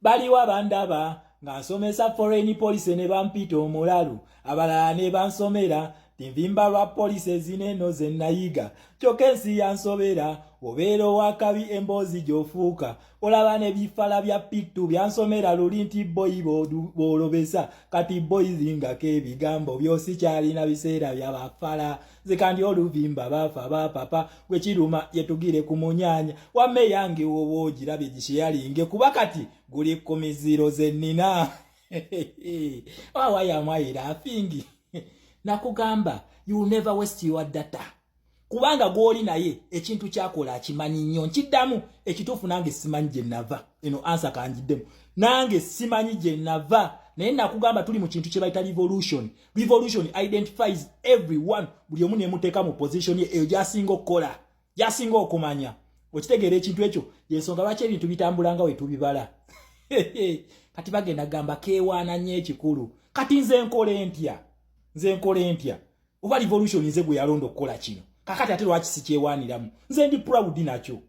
baliwa bandaba nga nsomesa foreign police ne bampita omulalu abalala ne bansomera tinvimba lwa police zineno ze nayiga kyokka ensi yansobera obeera owakabi emboozi gy'ofuuka olaba ne bifala bya pittu byansomera luli nti boyi bw'olobesa kati boyi ngako ebigambo byosi kyalina biseera byabafala nze kandi oluvimba bafa bapapa gwe kiruma yetugire ku munyaanya wamme yange woba ogirabye gisheyalinge kuba kati guli ku miziro ze nnina wawayamwaira afingi nakugamba you will never waste your data kubanga gwoli naye ekintu kyakola akimanyi nnyo nkiddamu ekituufu nange simanyi gye nava eno ansa kanjiddemu nange simanyi gye nava naye nakugamba tuli mu kintu kye bayita revolution identifies everyone buli omu nemuteeka mu position ye eyo gyasinga okukola gyasinga okumanya okitegeera ekintu ekyo yensonga lwaki ebintu bitambulanga we tubibala kati bagenda gamba keewaana nnyo ekikulu kati nze nkole ntya oba revolution nze gwe yalonda okukola kino kakati ate lwaki sikyewaaniramu nze ndi proud nakyo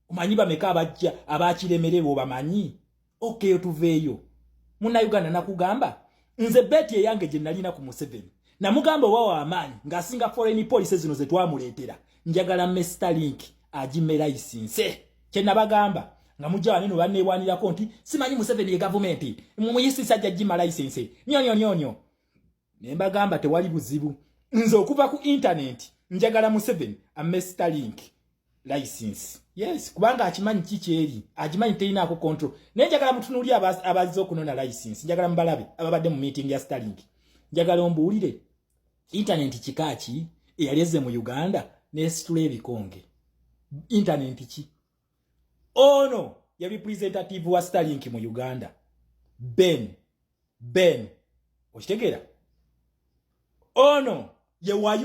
omanyi bameka abakiremererwa obamanyi okeyo tuveeyo munnayuganda nakugamba nze beti eyange gye nalina ku Museveni namugamba owawa amaanyi ng'asinga foreign police zino ze twamuleetera njagala Starlink agime license kye nabagamba nga mujja waneno banneewanirako nti simanyi Museveni ye gavumenti mumuyisisa ajja gima license nyonyonyonyo ne mbagamba tewali buzibu nze okuva ku internet njagala Museveni amme Starlink license yes kubanga akimanyi kikyeri agimanyi terinaako control naye njagala mutunuli abazze okunona license njagala mbalabe ababadde mu meeting ya Starlink njagala ombuulire internet kikaaki eyaleze mu Uganda nesitula ebikonge internet ki ono ya representative wa Starlink mu Uganda Ben okitegeera ono ye wa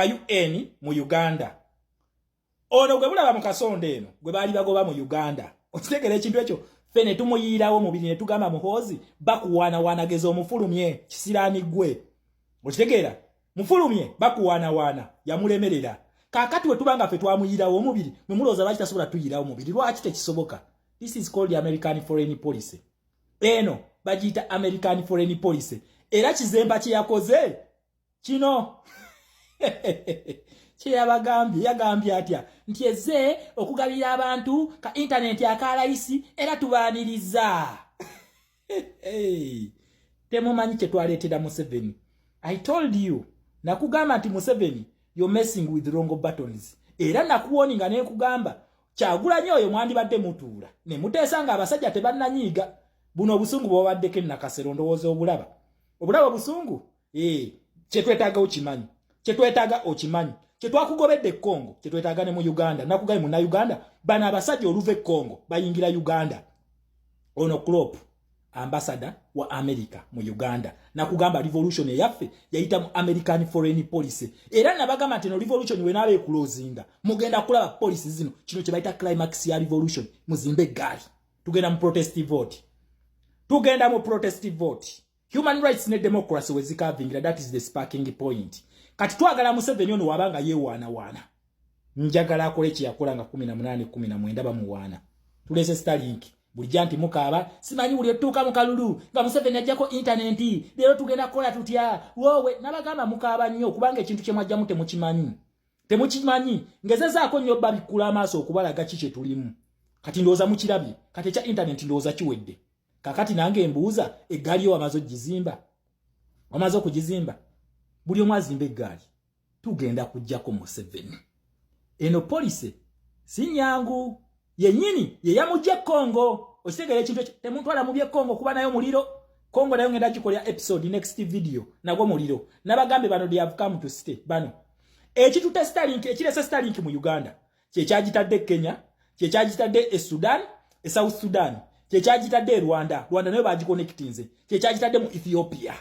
UN mu Uganda ono gwe bulaba mu kasonde eno gwe baali bagoba mu Uganda okitegeera ekintu ekyo fene tumuyiirawo mubiri ne tugamba muhoozi bakuwaana gezo omufulumye kisiraani gwe okitegeera mufulumye bakuwaana yamulemerera kakati we tubanga fe twamuyiirawo omubiri mwe mulooza lwaki tasobola tuyiirawo omubiri lwaki tekisoboka this is called the American foreign policy eno bagiyita American foreign policy era kizemba kye yakoze kino kye yagambye atya nti eze okugabira abantu ka internet akalayisi era tubaaniriza temumanyi kye twaleetera Museveni. I told you nakugamba nti Museveni you're messing with wrong buttons era nakuwoninga ne kugamba Kyagulanyi oyo mwandibadde mutuula ne muteesa nga abasajja tebannanyiiga buno obusungu bwabaddeko ennakasero ndowooza obulaba busungu kyetwetaaga okimanyi kyetwakugobedde Congo kyetwetaaga ne mu Uganda nakugaye mu Uganda bana abasajja oluva Congo bayingira Uganda ono Klopp ambassador wa America mu Uganda nakugamba revolution yaffe yayita mu American foreign policy era nabagamba nti no revolution we nabe closinga mugenda kulaba policy zino kino kye bayita climax ya revolution muzimbe gali tugenda mu protest vote human rights ne democracy we zikavingira that is the sparking point kati twagala Museveni ono wabanga yewaana njagala akole kye yakola nga 18 bamuwaana tulese Starlink bulijja nti mukaaba simanyi buli otuuka mu kalulu nga Museveni ajjako internet leero tugenda kukola tutya wowe nabagamba mukaaba nnyo kubanga ekintu kye mwajjamu temukimanyi ngezezaako nnyo babikula amaaso okubalaga kiki tulimu kati ndowooza mukirabye kati ekya internet ndowooza kiwedde kakati nange mbuuza eggaali yo wamaze okugizimba buli omu azimba eggaali tugenda kujjako Museveni eno police si nyangu yennyini ye yamujje Congo okitegera ekintu temutwala mu bye Congo kuba nayo muliro Congo nayo ngenda kikolya episode next video nagwo muliro nabagambe bano they have come to stay bano ekitute Starlink ekirese Starlink mu Uganda kyekagitadde Kenya kyekagitadde Sudan South Sudan kyekagitadde Rwanda nayo bagiconnectinze kyekagitadde mu Ethiopia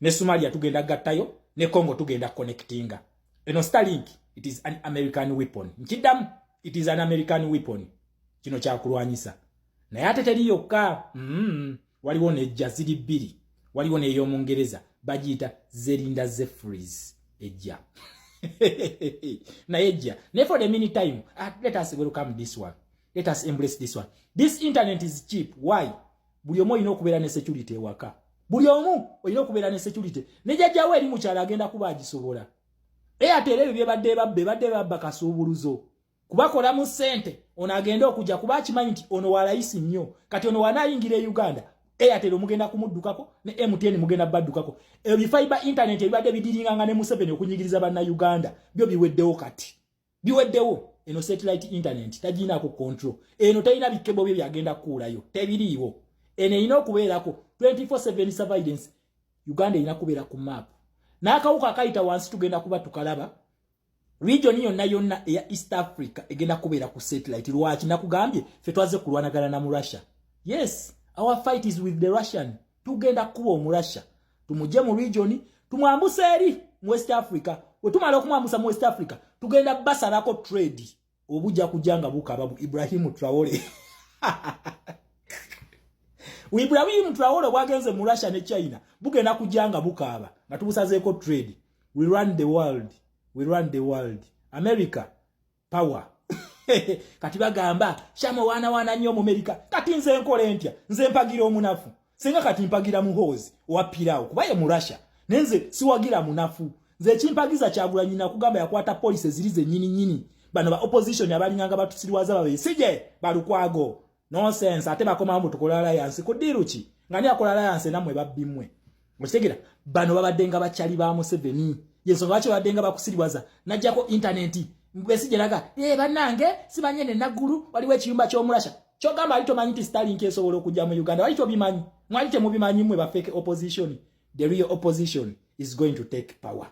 ne Somalia tugenda gattayo ne Congo tugenda connectinga eno Starlink it is an American weapon nkiddamu it is an American weapon kino kyakulwanyisa naye ate teri yokka waliwo nejja ziri bbiri waliwo n'ey'Omungereza bagiyita Zerinda Zephyrs ejja naye ejja ne for the meantime let us welcome this one Let us embrace this one. This internet is cheap. Why? Buli omu olina okubeera ne security ewaka. Buli omu olina okubeera ne security. Ne jjajjaawe eri mukyala agenda kuba agisobola. Airtel ebyo badde babba kasuubuluzo. Kubakola mu ssente ono agenda okujja kuba akimanyi nti ono wa layisi nnyo. Kati ono wanaayingira e Uganda. Airtel mugenda kumuddukako ne MTN mugenda baddukako. Ebyo fiber internet ebibadde bidiringanga ne Museveni okunyigiriza banna Uganda. Byo biweddewo kati. Biweddewo. Eno satellite internet tagina ku control. Eno tayina bikebo bye byagenda kuulayo. Tebiriiwo. Eno ina okubeerako 24/7 surveillance. Uganda ina kubeera ku map. N'akawuka kayita wansi tugenda kuba tukalaba. Region yonna ya East Africa egenda kubeera ku satellite. Lwaki nakugambye ffe twaze kulwanagana na mu Russia. Yes, our fight is with the Russian. Tugenda kuba mu Russia. Tumuje mu region, tumwambuse eri mu West Africa. We tumala okumwambusa mu West Africa. Tugenda basalako trade. Obuja kujanga bukababu Ibrahim Traore. Ibrahim Traore bwagenze mu Russia ne China. Bugenda kujanga bukaba. Nga tubusazeeko trade. We run the world. We run the world. America power. Kati bagamba shamo wana nnyo mu America. Kati nze nkole ntya? Nze mpagira omunafu. Singa kati mpagira muhozi wapirawo. Kubaye mu Russia. Nenze siwagira munafu. Nze chimpagiza Kyagulanyi na kugamba yakwata police zilize nyini. Bano ba opposition abalinganga batusirwaza babe. Sije balukwago. Nonsense ate bakoma mu tukola alliance kudiruki. Ngani akola alliance namwe babbimwe. Mukitegera bano babaddenga bachali ba Museveni. Yeso lwaki babaddenga bakusirwaza. Najjako internet. Mbesije laga bannange sibanyene nagulu waliwe ekiyumba ky'omulasha. Kyogamba alito manyi ti Starlink esobola okujja mu Uganda. Walito bimanyi. Mwalite mubimanyi mwe ba fake opposition. The real opposition is going to take power.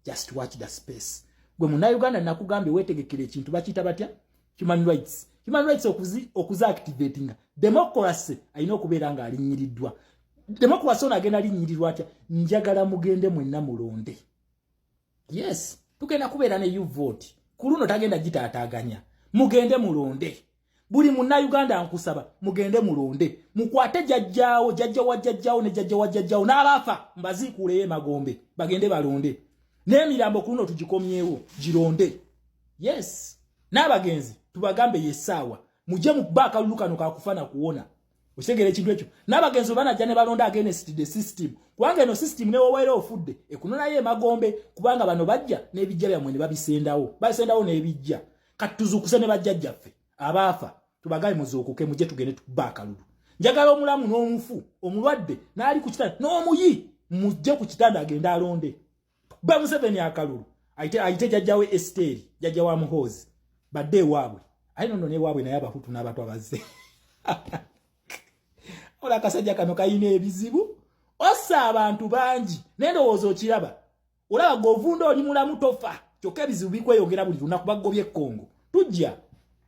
Just watch the space. Gwe muna Uganda nakugambe wetegekere ekintu bakita batya human rights. Human rights okuza activating. Democracy ayina okubeera nga alinyiriddwa. Democracy ona agenda alinyirirwa atya njagala mugende mwenna mulonde. Yes, tugenda kubeera ne you vote. Kuluno tagenda gitaataganya. Mugende mulonde. Buli muna Uganda nkusaba mugende mulonde. Mukwate jajjaawo ne jajjawo n'abafa mbazikuule Magombe bagende balonde. N'emirambo kuno tugikomyewo gironde. Yes. N'abagenzi tubagambe yesaawa. Muje mu baka lukano kakufana kuona. Osegere ekintu ekyo. N'abagenzi banajja ne balonda against the system. Kubanga eno system ne woweera ofudde. Ekunona ye Magombe kubanga bano bajja n'ebijja byamwe ne babisendawo. Babisendawo n'ebijja. Kati tuzukuse ne bajjajjaffe. Abafa tubagaye muzuukuke muje tugende tubaka lulu. Njagala omulamu n'omufu, omulwadde n'ali ku kitanda n'omuyi muje ku kitanda agenda alonde. Ba Museveni akalulu ayite jajjawe Esteri jajjawa Muhozi badde waabwe ayino ne waabwe naye abahutu n'abantu abazze ola kasajja kano kayina ebizibu ossa abantu bangi n'endowooza okiraba olaba govunda oli mulamu tofa kyokka ebizibu bikweyongera buli lunaku bagobye Kongo tujja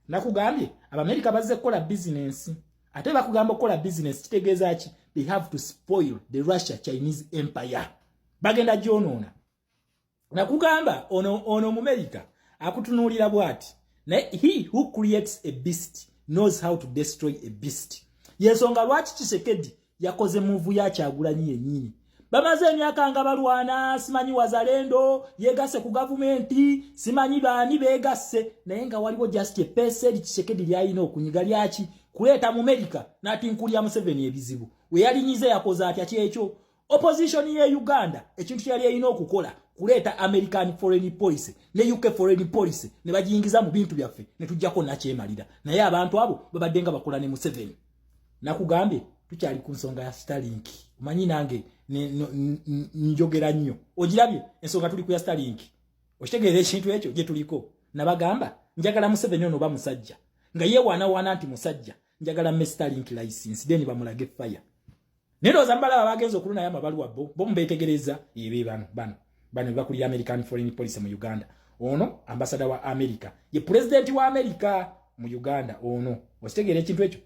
nakugambye Abamerika bazze kukola business ate bakugamba okukola business kitegeeza ki they have to spoil the Russia Chinese empire bagenda gyonoona. Nakugamba ono mu America akutunulira bwati na he who creates a beast knows how to destroy a beast. Yensonga lwaki Tshisekedi yakoze muvu ya Kyagulanyi yennyini. Bamaze emyaka nga balwana simanyi wazalendo yegase ku gavumenti simanyi baani begase naye nga waliwo just a person Tshisekedi lyalina okunyiga lyaki kuleeta mu America n'atinkulya Museveni ebizibu. We yalinyize yakoze atya kyekyo. Opposition ye Uganda ekintu kyali erina okukola kuleta American foreign policy ne UK foreign policy ne bajingiza mu bintu byaffe ne tujjako nakyemalira naye abantu abo babaddenga bakola ne Museveni. Nakugambye tukyali ku nsonga ya Starlink. Umanyi nange njogera nnyo. Ogirabye ensonga tuli ku ya Starlink. Okitegeera ekintu ekyo gye tuliko. Nabagamba njagala Museveni ono ba musajja. Nga ye wana anti musajja. Njagala me Starlink license then bamulage fire. Nero zambala bagenzo kuluna ya mabaluwa bo mbetegereza yebe bano bakuli American foreign policy mu Uganda. Ono ambassador wa America ye president wa America mu Uganda ono ostegere ekintu ekyo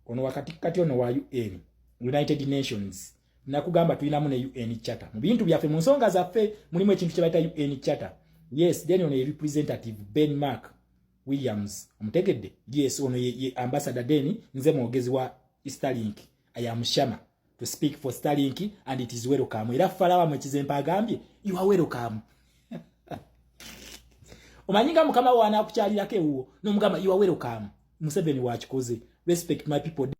ono wakati kati ono wa UN United Nations nakugamba tulina mu ne UN charter mu bintu byaffe mu nsonga zaffe mulimu ekintu kye bayita UN charter. Yes, then ono ye representative Ben Mark Williams omutegedde. Yes, ono ye ambassador deni nze mwogezi wa Starlink. I am Shama to speak for Starlink and it is welcome. Era falawa mwekizempa agambye you are welcome. Omanyinga mukama wana akukyalirako ewuwo n'omugamba you are welcome. Museveni wakikoze. Respect my people.